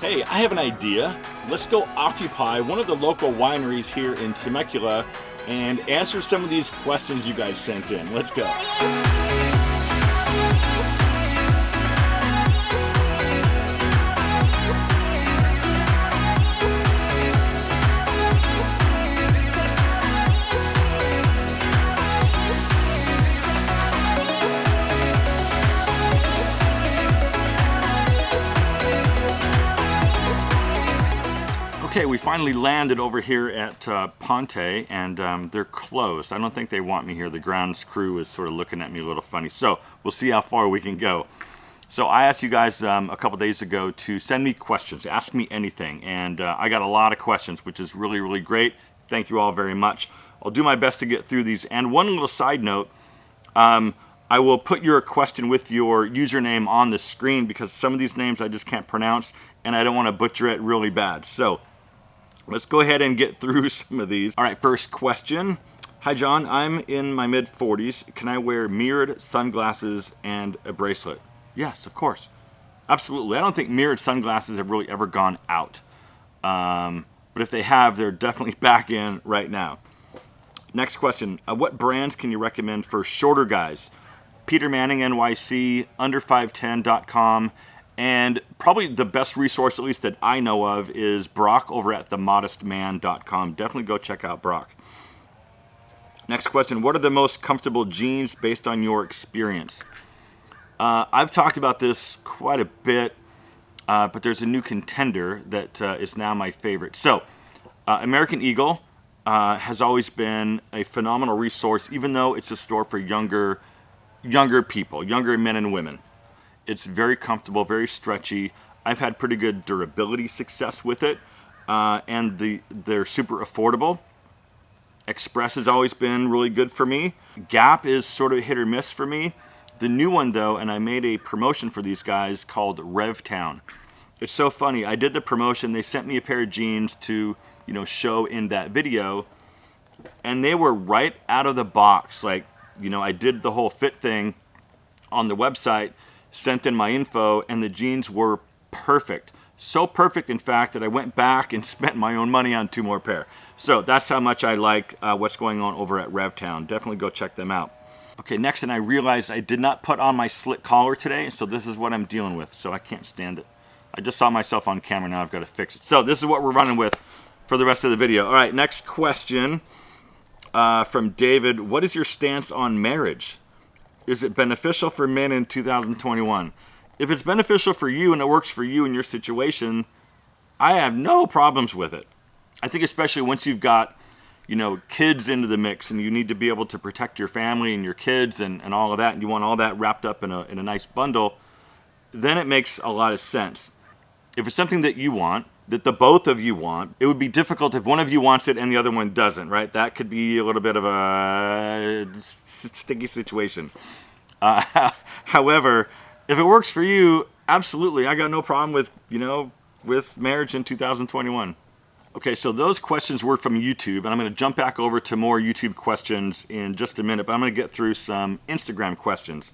Hey, I have an idea. Let's go occupy one of the local wineries here in Temecula and answer some of these questions you guys sent in. Let's go. Okay, we finally landed over here at Ponte, and they're closed. I don't think they want me here. The grounds crew is sort of looking at me a little funny. So we'll see how far we can go. So I asked you guys a couple days ago to send me questions, ask me anything, and I got a lot of questions, which is really, really great. Thank you all very much. I'll do my best to get through these. And one little side note, I will put your question with your username on the screen because some of these names I just can't pronounce, and I don't want to butcher it really bad. So let's go ahead and get through some of these. All right, first question. Hi, John. I'm in my mid-40s. Can I wear mirrored sunglasses and a bracelet? Yes, of course. Absolutely. I don't think mirrored sunglasses have really ever gone out. But if they have, they're definitely back in right now. Next question. What brands can you recommend for shorter guys? Peter Manning NYC, under510.com. And probably the best resource, at least that I know of, is Brock over at themodestman.com. Definitely go check out Brock. Next question. What are the most comfortable jeans based on your experience? I've talked about this quite a bit, but there's a new contender that is now my favorite. So, American Eagle has always been a phenomenal resource, even though it's a store for younger people, younger men and women. It's very comfortable, very stretchy. I've had pretty good durability success with it, and they're super affordable. Express has always been really good for me. Gap is sort of hit or miss for me. The new one, though, and I made a promotion for these guys called RevTown. It's so funny. I did the promotion. They sent me a pair of jeans to, show in that video, and they were right out of the box. Like, I did the whole fit thing on the website, sent in my info, and the jeans were perfect. So perfect, in fact, that I went back and spent my own money on 2 more pair. So that's how much I like what's going on over at RevTown. Definitely go check them out. Okay, next, and I realized I did not put on my slit collar today, so this is what I'm dealing with, so I can't stand it. I just saw myself on camera, now I've got to fix it. So this is what we're running with for the rest of the video. All right, next question from David. What is your stance on marriage? Is it beneficial for men in 2021? If it's beneficial for you and it works for you in your situation, I have no problems with it. I think especially once you've got, kids into the mix and you need to be able to protect your family and your kids and all of that, and you want all that wrapped up in a nice bundle, then it makes a lot of sense. If it's something that you want, that the both of you want, it would be difficult if one of you wants it and the other one doesn't, right? That could be a little bit of a sticky situation. However, if it works for you, absolutely, I got no problem with marriage in 2021. Okay, so those questions were from YouTube, and I'm going to jump back over to more YouTube questions in just a minute, but I'm going to get through some Instagram questions.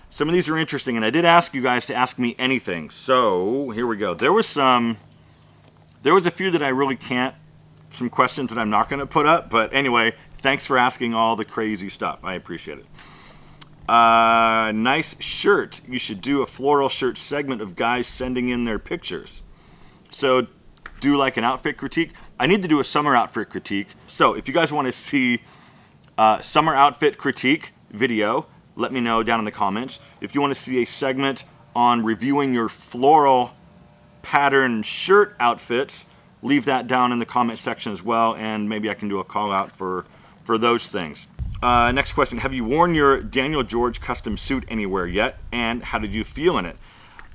Some of these are interesting, and I did ask you guys to ask me anything, so here we go. There was a few that I really can't, some questions that I'm not going to put up, but anyway, thanks for asking all the crazy stuff. I appreciate it. Nice shirt. You should do a floral shirt segment of guys sending in their pictures. So do like an outfit critique. I need to do a summer outfit critique. So if you guys want to see summer outfit critique video, let me know down in the comments. If you want to see a segment on reviewing your floral pattern shirt outfits, leave that down in the comment section as well, and maybe I can do a call out for those things. Next question. Have you worn your Daniel George custom suit anywhere yet? And how did you feel in it?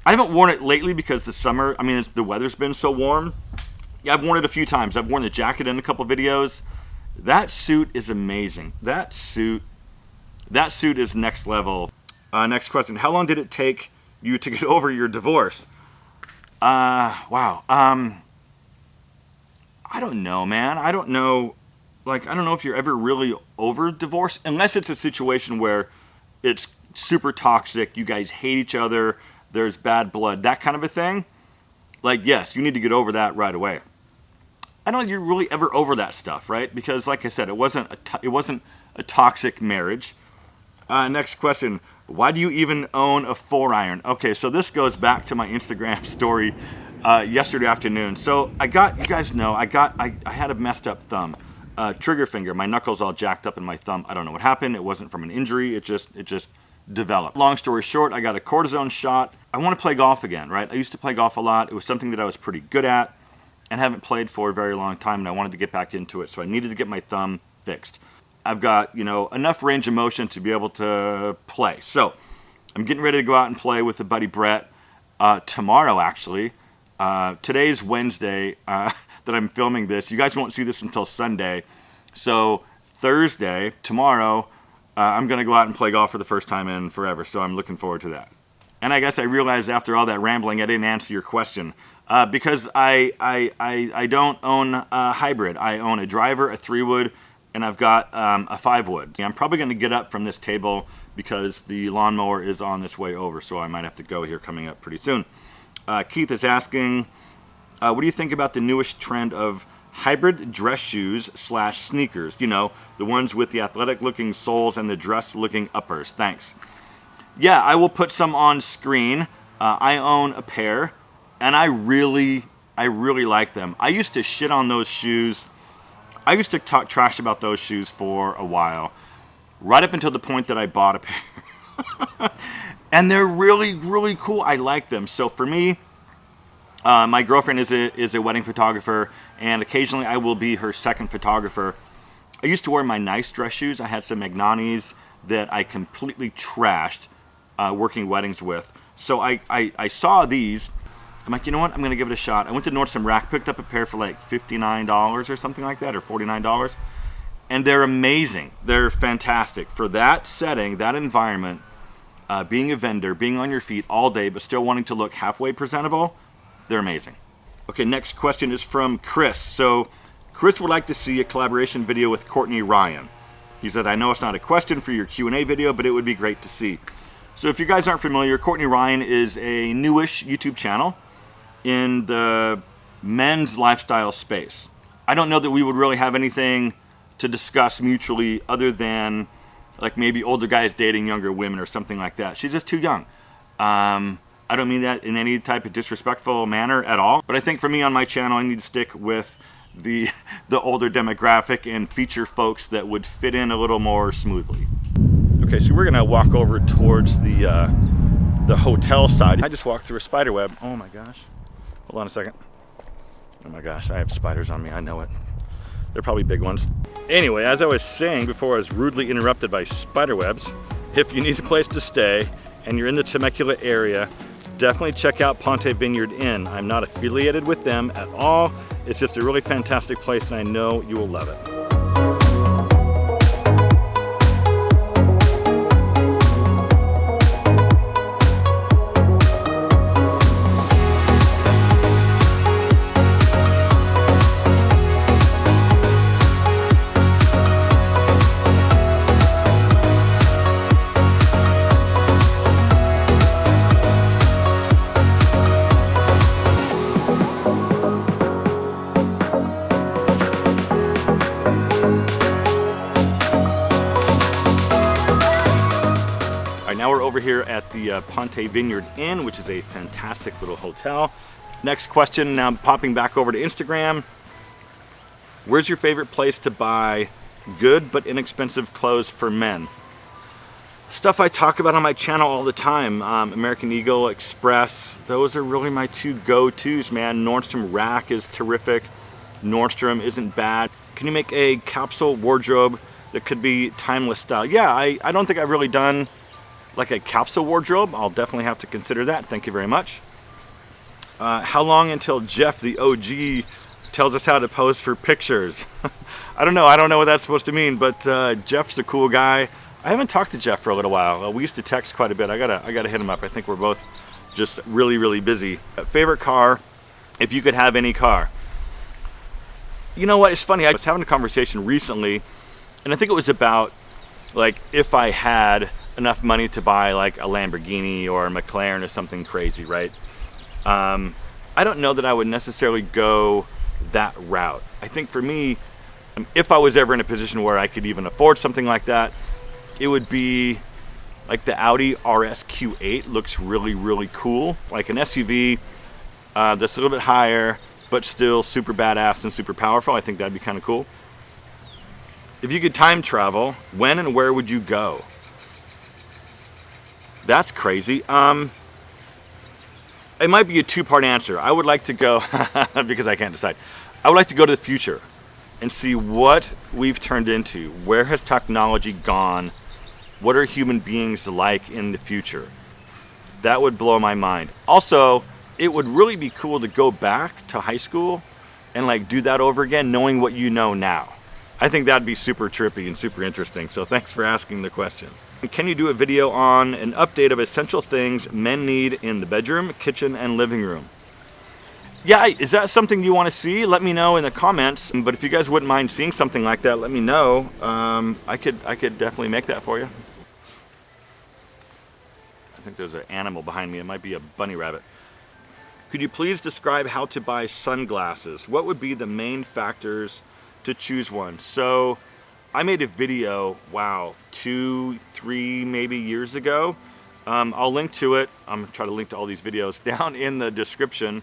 I haven't worn it lately because the weather's been so warm. Yeah, I've worn it a few times. I've worn the jacket in a couple videos. That suit is amazing. That suit is next level. Next question. How long did it take you to get over your divorce? Wow. I don't know, man. I don't know if you're ever really over divorce, unless it's a situation where it's super toxic, you guys hate each other, there's bad blood, that kind of a thing. Like, yes, you need to get over that right away. I don't think you're really ever over that stuff, right? Because, like I said, it wasn't a toxic marriage. Next question: why do you even own a 4-iron? Okay, so this goes back to my Instagram story yesterday afternoon. So you guys know, I had a messed up thumb, trigger finger. My knuckles all jacked up in my thumb. I don't know what happened. It wasn't from an injury. It just developed. Long story short, I got a cortisone shot. I want to play golf again, right? I used to play golf a lot. It was something that I was pretty good at and haven't played for a very long time, and I wanted to get back into it. So I needed to get my thumb fixed. I've got, enough range of motion to be able to play. So I'm getting ready to go out and play with the buddy Brett tomorrow, actually. Today's Wednesday that I'm filming this. You guys won't see this until Sunday. So Thursday, tomorrow, I'm going to go out and play golf for the first time in forever. So I'm looking forward to that. And I guess I realized after all that rambling, I didn't answer your question. Because I don't own a hybrid. I own a driver, a 3-wood, and I've got a 5-wood. I'm probably going to get up from this table because the lawnmower is on its way over, so I might have to go here coming up pretty soon. Keith is asking, what do you think about the newest trend of hybrid dress shoes / sneakers? The ones with the athletic-looking soles and the dress-looking uppers. Thanks. Yeah, I will put some on screen. I own a pair, and I really like them. I used to shit on those shoes. I used to talk trash about those shoes for a while, right up until the point that I bought a pair. And they're really cool. I like them. So for me, my girlfriend is a wedding photographer, and occasionally I will be her second photographer. I used to wear my nice dress shoes. I had some Magnanis that I completely trashed working weddings with. So I saw these. I'm like, you know what? I'm going to give it a shot. I went to Nordstrom Rack, picked up a pair for like $59 or something like that, or $49. And they're amazing. They're fantastic. For that setting, that environment, being a vendor, being on your feet all day, but still wanting to look halfway presentable, they're amazing. Okay, next question is from Chris. So Chris would like to see a collaboration video with Courtney Ryan. He said, I know it's not a question for your Q&A video, but it would be great to see. So if you guys aren't familiar, Courtney Ryan is a newish YouTube channel in the men's lifestyle space. I don't know that we would really have anything to discuss mutually other than like maybe older guys dating younger women or something like that. She's just too young. I don't mean that in any type of disrespectful manner at all, but I think for me on my channel, I need to stick with the older demographic and feature folks that would fit in a little more smoothly. Okay, so we're gonna walk over towards the hotel side. I just walked through a spider web. Oh my gosh. Hold on a second. Oh my gosh, I have spiders on me, I know it. They're probably big ones. Anyway, as I was saying before I was rudely interrupted by spider webs, if you need a place to stay and you're in the Temecula area, definitely check out Ponte Vineyard Inn. I'm not affiliated with them at all. It's just a really fantastic place and I know you will love it. Now we're over here at the Ponte Vineyard Inn, which is a fantastic little hotel. Next question, now I'm popping back over to Instagram. Where's your favorite place to buy good but inexpensive clothes for men? Stuff I talk about on my channel all the time. American Eagle, Express, those are really my two go-tos, man. Nordstrom Rack is terrific. Nordstrom isn't bad. Can you make a capsule wardrobe that could be timeless style? Yeah, I don't think I've really done like a capsule wardrobe. I'll definitely have to consider that. Thank you very much. How long until Jeff, the OG, tells us how to pose for pictures? I don't know what that's supposed to mean, but Jeff's a cool guy. I haven't talked to Jeff for a little while. We used to text quite a bit. I gotta hit him up. I think we're both just really busy. Favorite car, if you could have any car. You know what, it's funny, I was having a conversation recently, and I think it was about like if I had enough money to buy like a Lamborghini or a McLaren or something crazy, right? I don't know that I would necessarily go that route. I think for me, if I was ever in a position where I could even afford something like that, it would be like the Audi RS Q8 looks really, really cool. Like an SUV that's a little bit higher, but still super badass and super powerful. I think that'd be kind of cool. If you could time travel, when and where would you go? That's crazy. It might be a two-part answer. I would like to go, because I can't decide. I would like to go to the future and see what we've turned into. Where has technology gone? What are human beings like in the future? That would blow my mind. Also, it would really be cool to go back to high school and like do that over again, knowing what you know now. I think that'd be super trippy and super interesting. So thanks for asking the question. Can you do a video on an update of essential things men need in the bedroom, kitchen, and living room? Yeah, is that something you want to see? Let me know in the comments. But if you guys wouldn't mind seeing something like that, let me know. I could definitely make that for you. I think there's an animal behind me. It might be a bunny rabbit. Could you please describe how to buy sunglasses? What would be the main factors to choose one? So I made a video, wow, 2, 3 maybe years ago. I'll link to it. I'm gonna try to link to all these videos down in the description.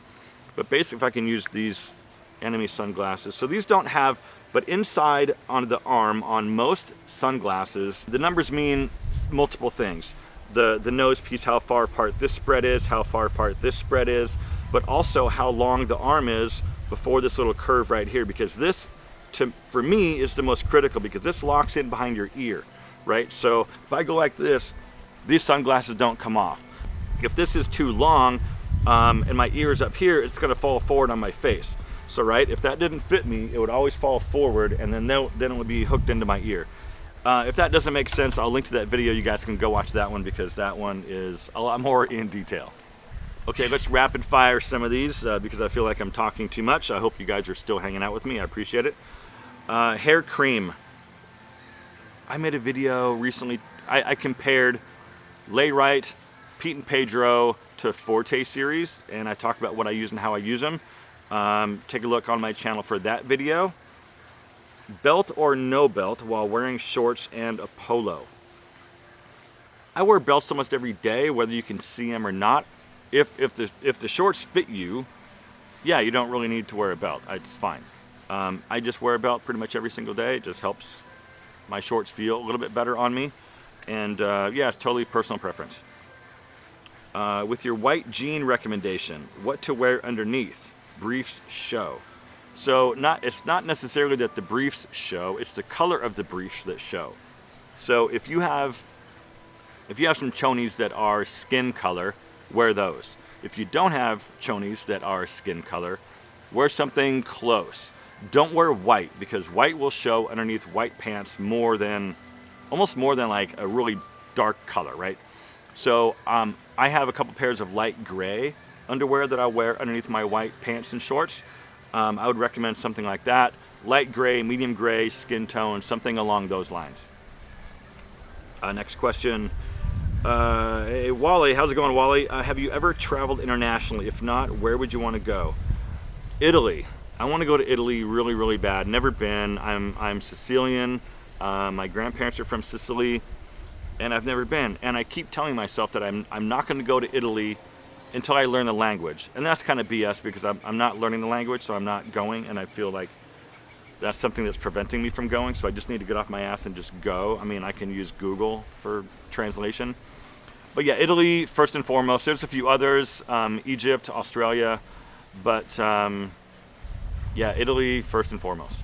But basically, if I can use these enemy sunglasses. So these don't have, but inside on the arm on most sunglasses, the numbers mean multiple things. The nose piece, how far apart this spread is, how far apart this spread is, but also how long the arm is before this little curve right here, because this, for me, is the most critical, because this locks in behind your ear, right? So if I go like this, these sunglasses don't come off. If this is too long and my ear is up here, it's gonna fall forward on my face. So right, if that didn't fit me, it would always fall forward, and then it would be hooked into my ear. If that doesn't make sense, I'll link to that video. You guys can go watch that one, because that one is a lot more in detail. Okay, let's rapid fire some of these because I feel like I'm talking too much. I hope you guys are still hanging out with me. I appreciate it. Hair cream. I made a video recently. I compared Lay Right, Pete and Pedro to Forte series, and I talked about what I use and how I use them. Take a look on my channel for that video. Belt or no belt while wearing shorts and a polo. I wear belts almost every day, whether you can see them or not. If the shorts fit you, yeah, you don't really need to wear a belt. It's fine. I just wear a belt pretty much every single day. It just helps my shorts feel a little bit better on me. And yeah, it's totally personal preference. With your white jean recommendation, what to wear underneath? Briefs show. So it's not necessarily that the briefs show, it's the color of the briefs that show. So if you have some chonies that are skin color, wear those. If you don't have chonies that are skin color, wear something close. Don't wear white, because white will show underneath white pants almost more than like a really dark color, right? So I have a couple pairs of light gray underwear that I wear underneath my white pants and shorts. I would recommend something like that. Light gray, medium gray, skin tone, something along those lines. Next question. Hey, Wally, how's it going, Wally? Have you ever traveled internationally? If not, where would you want to go? Italy. I want to go to Italy really, really bad. Never been. I'm Sicilian. My grandparents are from Sicily, and I've never been. And I keep telling myself that I'm not going to go to Italy until I learn the language. And that's kind of BS, because I'm not learning the language, so I'm not going, and I feel like that's something that's preventing me from going, so I just need to get off my ass and just go. I mean, I can use Google for translation. But yeah, Italy first and foremost. There's a few others, Egypt, Australia, but yeah, Italy first and foremost.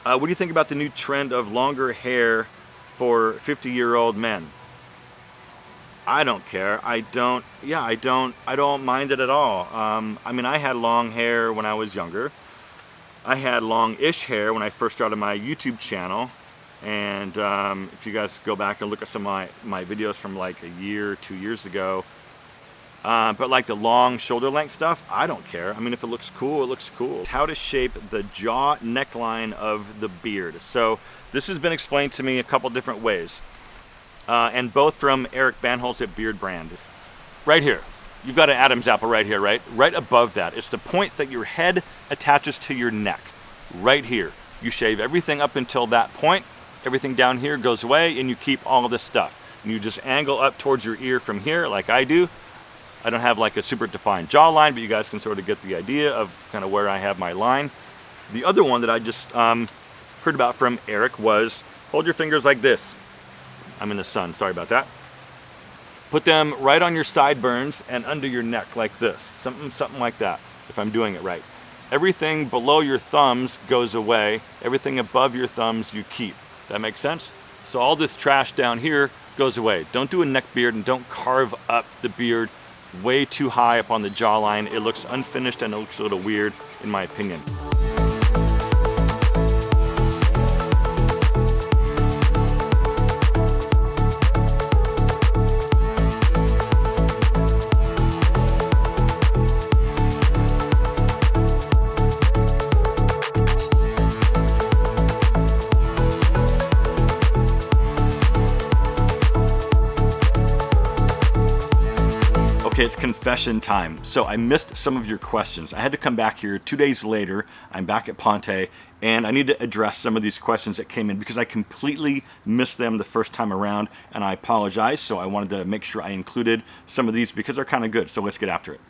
What do you think about the new trend of longer hair for 50-year-old men? I don't care. I don't mind it at all. I mean, I had long hair when I was younger. I had long-ish hair when I first started my YouTube channel. And if you guys go back and look at some of my videos from like a year, 2 years ago, but like the long shoulder length stuff, I don't care. I mean, if it looks cool, it looks cool. How to shape the jaw neckline of the beard. So this has been explained to me a couple different ways. And both from Eric Banholz at Beard Brand. Right here. you've got an Adam's apple right here, right? Right above that. It's the point that your head attaches to your neck, right here. You shave everything up until that point. Everything down here goes away, and you keep all of this stuff. And you just angle up towards your ear from here, like I do. I don't have like a super defined jawline, but you guys can sort of get the idea of kind of where I have my line. The other one that I just heard about from Eric was, hold your fingers like this. I'm in the sun, sorry about that. Put them right on your sideburns and under your neck like this. Something like that, if I'm doing it right. Everything below your thumbs goes away. Everything above your thumbs you keep. That makes sense? So all this trash down here goes away. Don't do a neck beard, and don't carve up the beard way too high up on the jawline. It looks unfinished and it looks a little weird, in my opinion. Okay, it's confession time. So I missed some of your questions. I had to come back here 2 days later. I'm back at Ponte, and I need to address some of these questions that came in because I completely missed them the first time around, and I apologize. So I wanted to make sure I included some of these because they're kind of good. So let's get after it.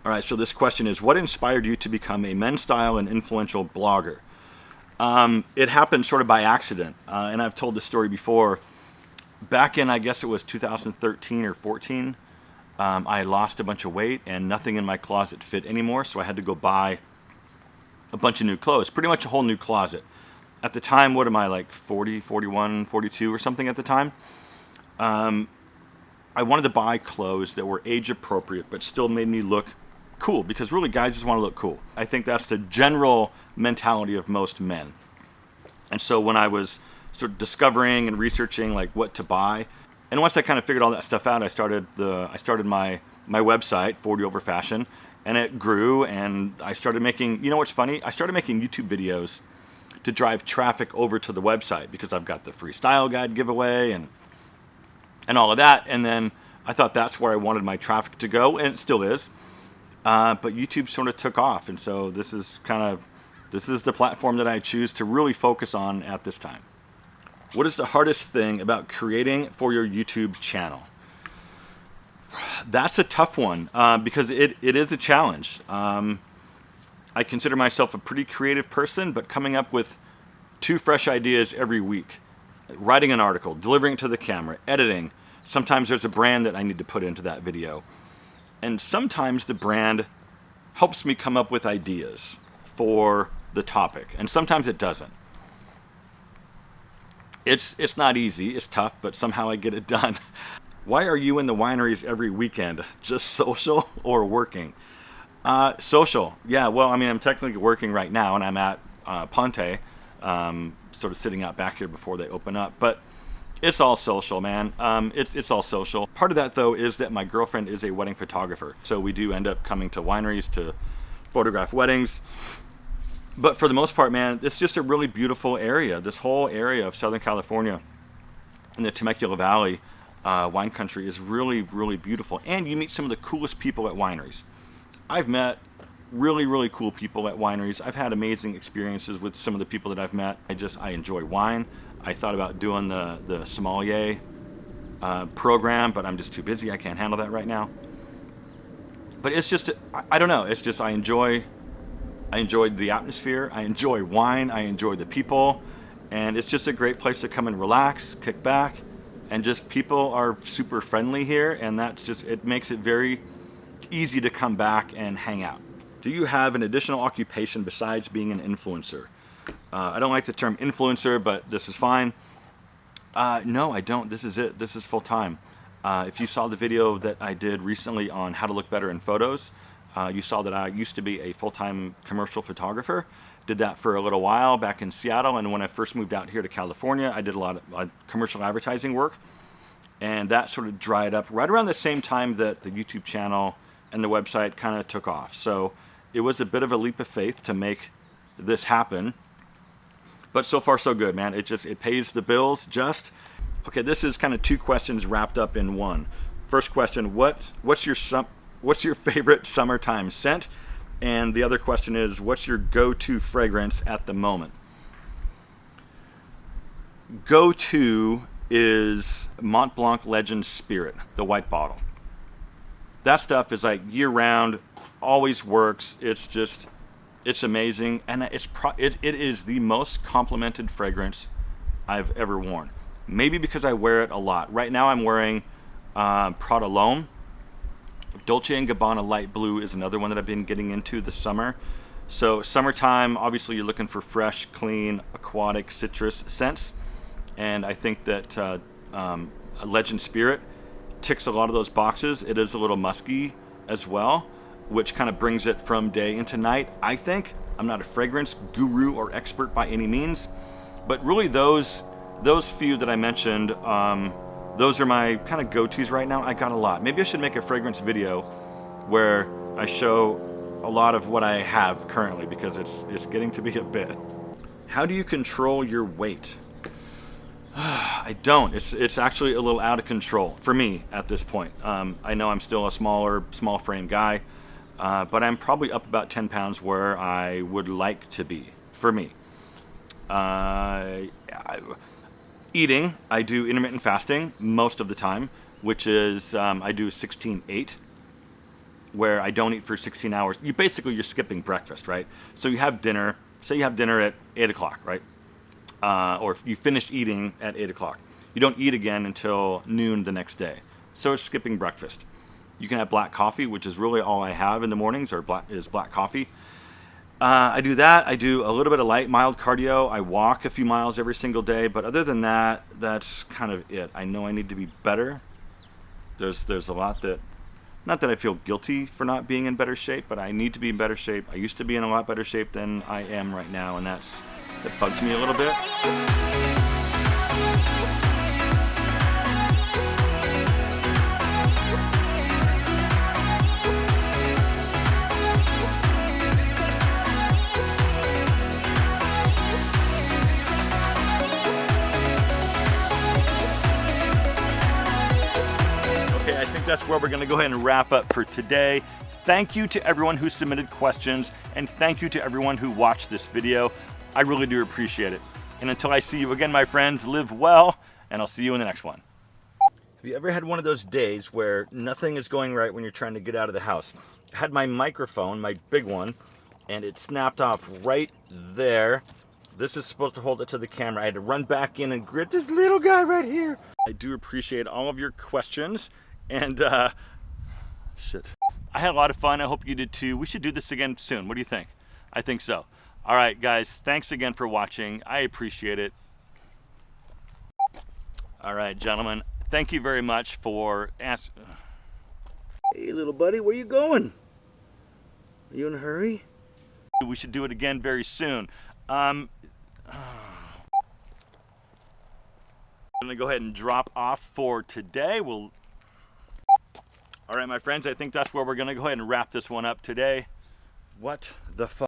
All right, so this question is, what inspired you to become a men's style and influential blogger? It happened sort of by accident, and I've told this story before. Back in, I guess it was 2013 or 14, I lost a bunch of weight and nothing in my closet fit anymore, so I had to go buy a bunch of new clothes, pretty much a whole new closet. At the time, what am I, like 40, 41, 42 or something at the time? I wanted to buy clothes that were age appropriate but still made me look cool, because really guys just want to look cool. I think that's the general mentality of most men. And so when I was sort of discovering and researching like what to buy, and once I kind of figured all that stuff out, I started my website, 40 Over Fashion, and it grew, and I started making, you know what's funny? I started making YouTube videos to drive traffic over to the website because I've got the free style guide giveaway and all of that, and then I thought that's where I wanted my traffic to go, and it still is, but YouTube sort of took off, and so this is the platform that I choose to really focus on at this time. What is the hardest thing about creating for your YouTube channel? That's a tough one because it is a challenge. I consider myself a pretty creative person, but coming up with 2 fresh ideas every week, writing an article, delivering it to the camera, editing. Sometimes there's a brand that I need to put into that video. And sometimes the brand helps me come up with ideas for the topic, and sometimes it doesn't. It's not easy, it's tough, but somehow I get it done. Why are you in the wineries every weekend? Just social or working? Social, yeah, well, I mean, I'm technically working right now, and I'm at Ponte, sort of sitting out back here before they open up, but it's all social, man. It's all social. Part of that, though, is that my girlfriend is a wedding photographer, so we do end up coming to wineries to photograph weddings. But for the most part, man, it's just a really beautiful area. This whole area of Southern California in the Temecula Valley wine country is really, really beautiful. And you meet some of the coolest people at wineries. I've met really, really cool people at wineries. I've had amazing experiences with some of the people that I've met. I enjoy wine. I thought about doing the sommelier program, but I'm just too busy. I can't handle that right now. But it's just, I don't know. It's just I enjoyed the atmosphere, I enjoy wine, I enjoy the people, and it's just a great place to come and relax, kick back, and just people are super friendly here, and it makes it very easy to come back and hang out. Do you have an additional occupation besides being an influencer? I don't like the term influencer, but this is fine. No, I don't. This is it. This is full time. If you saw the video that I did recently on how to look better in photos, you saw that I used to be a full-time commercial photographer. Did that for a little while back in Seattle, and when I first moved out here to California, I did a lot of commercial advertising work, and that sort of dried up right around the same time that the YouTube channel and the website kind of took off. So it was a bit of a leap of faith to make this happen, but so far so good, man. It pays the bills just. Okay, this is kind of 2 questions wrapped up in one. First question, what's what's your favorite summertime scent? And the other question is, what's your go-to fragrance at the moment? Go-to is Mont Blanc Legend Spirit, the white bottle. That stuff is like year-round, always works. It's amazing, and it is the most complimented fragrance I've ever worn. Maybe because I wear it a lot. Right now I'm wearing Prada L'Homme. Dolce & Gabbana Light Blue is another one that I've been getting into this summer. So summertime, obviously you're looking for fresh, clean, aquatic, citrus scents. And I think that Legend Spirit ticks a lot of those boxes. It is a little musky as well, which kind of brings it from day into night, I think. I'm not a fragrance guru or expert by any means, but really those few that I mentioned, those are my kind of go-tos right now. I got a lot. Maybe I should make a fragrance video where I show a lot of what I have currently, because it's getting to be a bit. How do you control your weight? I don't. It's actually a little out of control for me at this point. I know I'm still a small frame guy, but I'm probably up about 10 pounds where I would like to be, for me. Eating, I do intermittent fasting most of the time, which is I do 16-8, where I don't eat for 16 hours. You're skipping breakfast, right? So you have dinner, say you have dinner at 8 o'clock, right? Or if you finished eating at 8 o'clock. You don't eat again until noon the next day. So it's skipping breakfast. You can have black coffee, which is really all I have in the mornings, is black coffee. I do that. I do a little bit of mild cardio. I walk a few miles every single day. But other than that, that's kind of it. I know I need to be better. There's a lot that, not that I feel guilty for not being in better shape, but I need to be in better shape. I used to be in a lot better shape than I am right now, and that bugs me a little bit. Okay, I think that's where we're going to go ahead and wrap up for today. Thank you to everyone who submitted questions, and thank you to everyone who watched this video. I really do appreciate it. And until I see you again, my friends, live well, and I'll see you in the next one. Have you ever had one of those days where nothing is going right when you're trying to get out of the house? I had my microphone, my big one, and it snapped off right there. This is supposed to hold it to the camera. I had to run back in and grip this little guy right here. I do appreciate all of your questions, and shit. I had a lot of fun. I hope you did too. We should do this again soon. What do you think? I think so. All right, guys, thanks again for watching. I appreciate it. All right, gentlemen, thank you very much for asking. Hey, little buddy, where you going? Are you in a hurry? We should do it again very soon. I'm gonna go ahead and drop off for today. All right, my friends, I think that's where we're gonna go ahead and wrap this one up today. What the fuck?